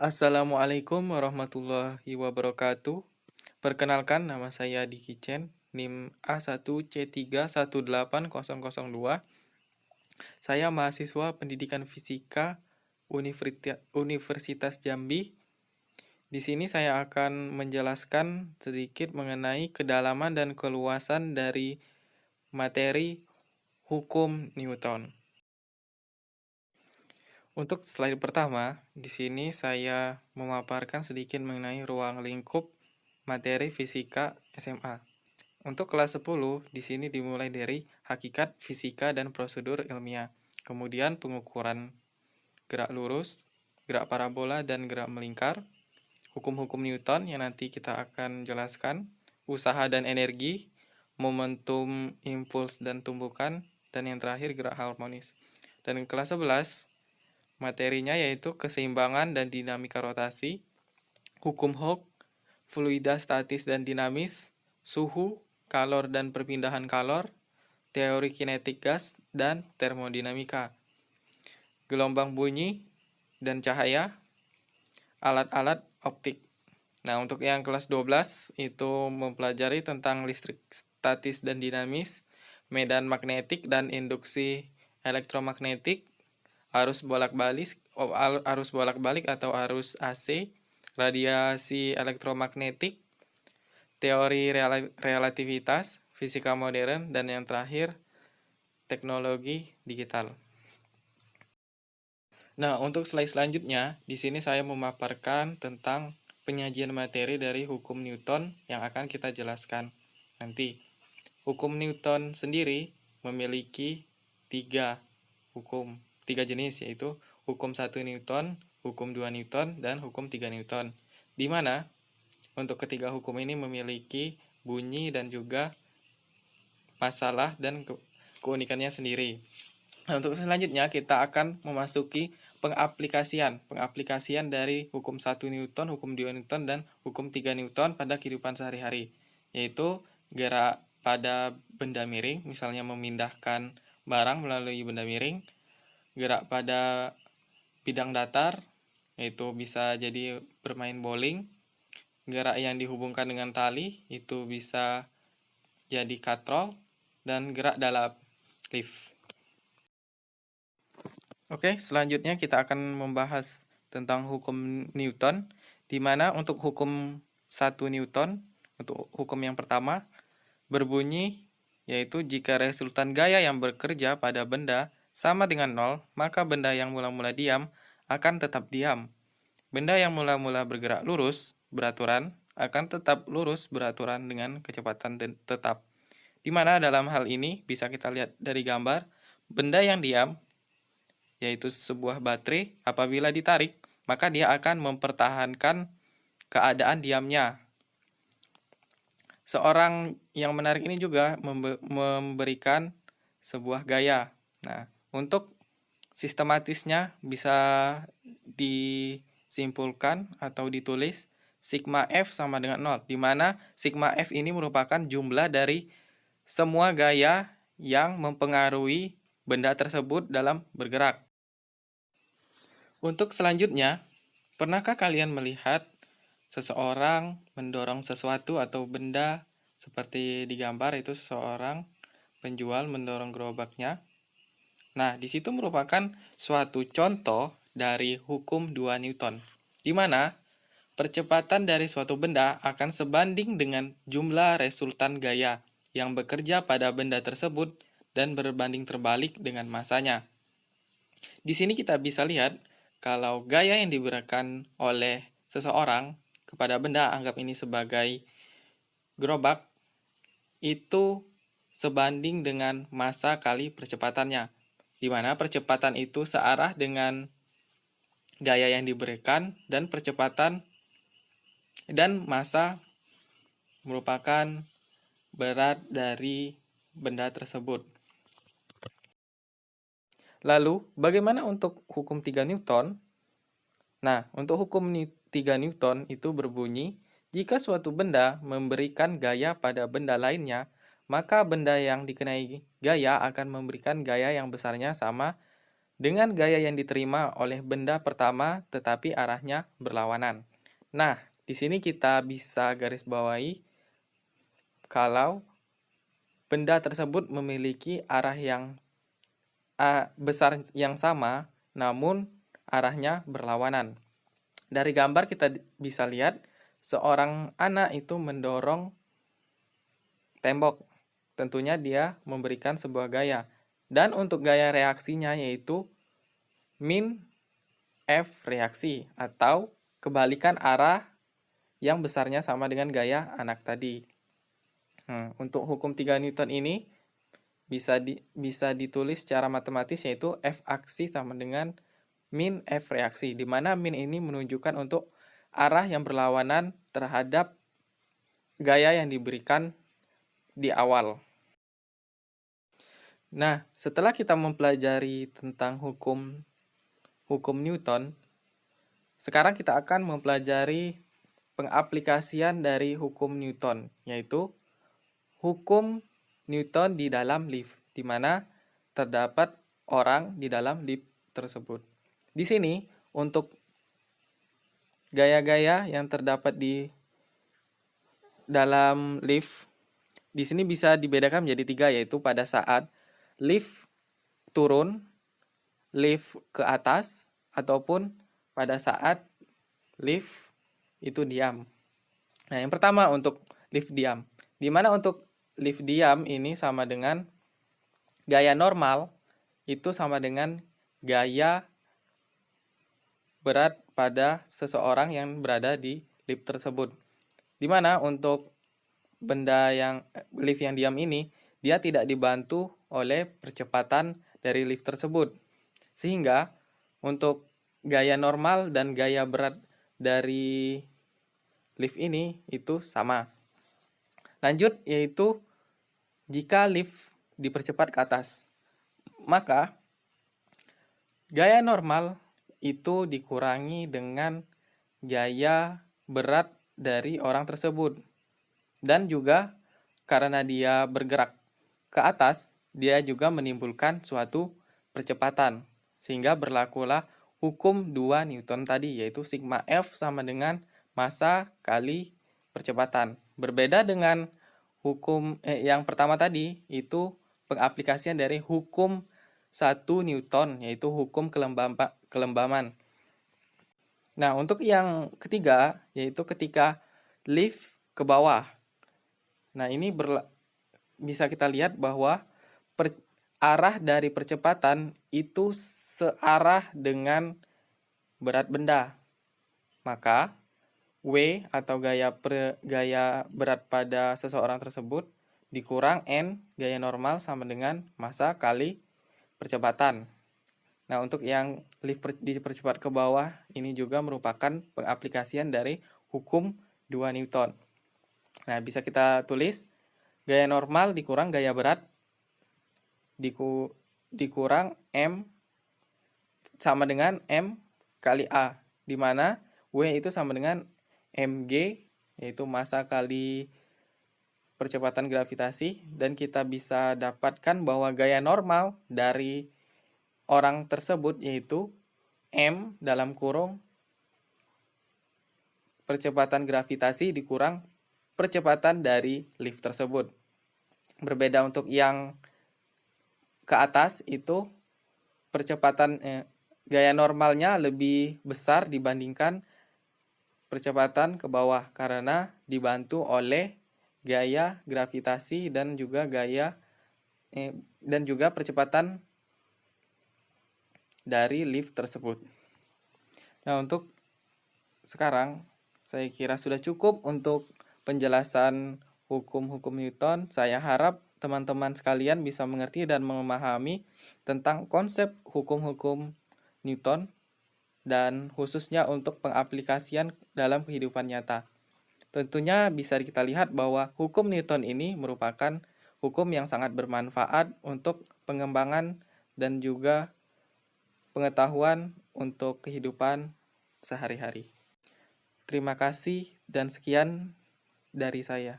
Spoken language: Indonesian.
Assalamualaikum warahmatullahi wabarakatuh. Perkenalkan, nama saya Diki Chen, NIM A1C3180002. Saya mahasiswa Pendidikan Fisika Universitas Jambi. Di sini saya akan menjelaskan sedikit mengenai kedalaman dan keluasan dari materi hukum Newton. Untuk slide pertama, di sini saya memaparkan sedikit mengenai ruang lingkup materi fisika SMA. Untuk kelas 10, di sini dimulai dari hakikat fisika dan prosedur ilmiah. Kemudian pengukuran gerak lurus, gerak parabola, dan gerak melingkar. Hukum-hukum Newton yang nanti kita akan jelaskan. Usaha dan energi, momentum, impuls, dan tumbukan. Dan yang terakhir gerak harmonis. Dan kelas 11, materinya yaitu keseimbangan dan dinamika rotasi, hukum Hooke, fluida statis dan dinamis, suhu, kalor dan perpindahan kalor, teori kinetik gas, dan termodinamika, gelombang bunyi dan cahaya, alat-alat optik. Nah, untuk yang kelas 12 itu mempelajari tentang listrik statis dan dinamis, medan magnetik dan induksi elektromagnetik, arus bolak-balik atau arus AC, radiasi elektromagnetik, teori relativitas, fisika modern, dan yang terakhir teknologi digital. Nah, untuk slide selanjutnya, di sini saya memaparkan tentang penyajian materi dari hukum Newton yang akan kita jelaskan nanti. Hukum Newton sendiri memiliki tiga jenis, yaitu hukum 1 Newton, hukum 2 Newton, dan hukum 3 Newton. Di mana untuk ketiga hukum ini memiliki bunyi dan juga masalah dan keunikannya sendiri. Nah, untuk selanjutnya kita akan memasuki pengaplikasian dari hukum 1 Newton, hukum 2 Newton, dan hukum 3 Newton pada kehidupan sehari-hari, yaitu gerak pada benda miring, misalnya memindahkan barang melalui benda miring, gerak pada bidang datar, yaitu bisa jadi bermain bowling, gerak yang dihubungkan dengan tali, itu bisa jadi katrol, dan gerak dalam lift. Oke, selanjutnya kita akan membahas tentang hukum Newton, di mana untuk hukum 1 Newton, untuk hukum yang pertama, berbunyi yaitu jika resultan gaya yang bekerja pada benda sama dengan 0, maka benda yang mula-mula diam akan tetap diam. Benda yang mula-mula bergerak lurus beraturan akan tetap lurus beraturan dengan kecepatan tetap. Di mana dalam hal ini bisa kita lihat dari gambar, benda yang diam, yaitu sebuah baterai, apabila ditarik, maka dia akan mempertahankan keadaan diamnya. Seorang yang menarik ini juga memberikan sebuah gaya. Nah, untuk sistematisnya bisa disimpulkan atau ditulis sigma F sama dengan 0, di mana sigma F ini merupakan jumlah dari semua gaya yang mempengaruhi benda tersebut dalam bergerak. Untuk selanjutnya, pernahkah kalian melihat seseorang mendorong sesuatu atau benda seperti di gambar itu seseorang penjual mendorong gerobaknya? Nah, di situ merupakan suatu contoh dari hukum 2 Newton, di mana percepatan dari suatu benda akan sebanding dengan jumlah resultan gaya yang bekerja pada benda tersebut dan berbanding terbalik dengan masanya. Di sini kita bisa lihat kalau gaya yang diberikan oleh seseorang kepada benda, anggap ini sebagai gerobak, itu sebanding dengan massa kali percepatannya, di mana percepatan itu searah dengan gaya yang diberikan dan percepatan dan massa merupakan berat dari benda tersebut. Lalu, bagaimana untuk hukum 3 Newton? Nah, untuk hukum 3 Newton itu berbunyi, jika suatu benda memberikan gaya pada benda lainnya, maka benda yang dikenai gaya akan memberikan gaya yang besarnya sama dengan gaya yang diterima oleh benda pertama tetapi arahnya berlawanan. Nah, di sini kita bisa garis bawahi kalau benda tersebut memiliki arah yang besar yang sama, namun arahnya berlawanan. Dari gambar kita bisa lihat seorang anak itu mendorong tembok. Tentunya dia memberikan sebuah gaya. Dan untuk gaya reaksinya yaitu min F reaksi atau kebalikan arah yang besarnya sama dengan gaya anak tadi. Untuk hukum 3 Newton ini bisa ditulis secara matematis yaitu F aksi sama dengan min F reaksi, di mana min ini menunjukkan untuk arah yang berlawanan terhadap gaya yang diberikan di awal. Nah, setelah kita mempelajari tentang hukum Newton, sekarang kita akan mempelajari pengaplikasian dari hukum Newton, yaitu hukum Newton di dalam lift, di mana terdapat orang di dalam lift tersebut. Di sini, untuk gaya-gaya yang terdapat di dalam lift, di sini bisa dibedakan menjadi 3, yaitu pada saat lift turun, lift ke atas, ataupun pada saat lift itu diam. Nah, yang pertama untuk lift diam. Di mana untuk lift diam ini sama dengan gaya normal, itu sama dengan gaya berat pada seseorang yang berada di lift tersebut. Di mana untuk lift yang diam ini, dia tidak dibantu oleh percepatan dari lift tersebut. Sehingga untuk gaya normal dan gaya berat dari lift ini itu sama. Lanjut, yaitu jika lift dipercepat ke atas, maka gaya normal itu dikurangi dengan gaya berat dari orang tersebut. Dan juga karena dia bergerak ke atas, dia juga menimbulkan suatu percepatan. Sehingga berlakulah hukum 2 Newton tadi, yaitu sigma F sama dengan massa kali percepatan. Berbeda dengan hukum yang pertama tadi, itu pengaplikasian dari hukum 1 Newton, yaitu hukum kelembaman. Nah, untuk yang ketiga, yaitu ketika lift ke bawah. Nah, ini bisa kita lihat bahwa arah dari percepatan itu searah dengan berat benda. Maka W atau gaya berat pada seseorang tersebut dikurang N gaya normal sama dengan massa kali percepatan. Nah, untuk yang lift dipercepat ke bawah ini juga merupakan pengaplikasian dari hukum 2 Newton. Nah, bisa kita tulis gaya normal dikurang gaya berat dikurang M sama dengan M kali A, di mana W itu sama dengan mg, yaitu massa kali percepatan gravitasi, dan kita bisa dapatkan bahwa gaya normal dari orang tersebut yaitu M dalam kurung percepatan gravitasi dikurang percepatan dari lift tersebut. Berbeda untuk yang ke atas itu percepatan gaya normalnya lebih besar dibandingkan percepatan ke bawah karena dibantu oleh gaya gravitasi dan juga percepatan dari lift tersebut. Nah, untuk sekarang saya kira sudah cukup untuk penjelasan hukum-hukum Newton. Saya harap teman-teman sekalian bisa mengerti dan memahami tentang konsep hukum-hukum Newton dan khususnya untuk pengaplikasian dalam kehidupan nyata. Tentunya bisa kita lihat bahwa hukum Newton ini merupakan hukum yang sangat bermanfaat untuk pengembangan dan juga pengetahuan untuk kehidupan sehari-hari. Terima kasih dan sekian dari saya.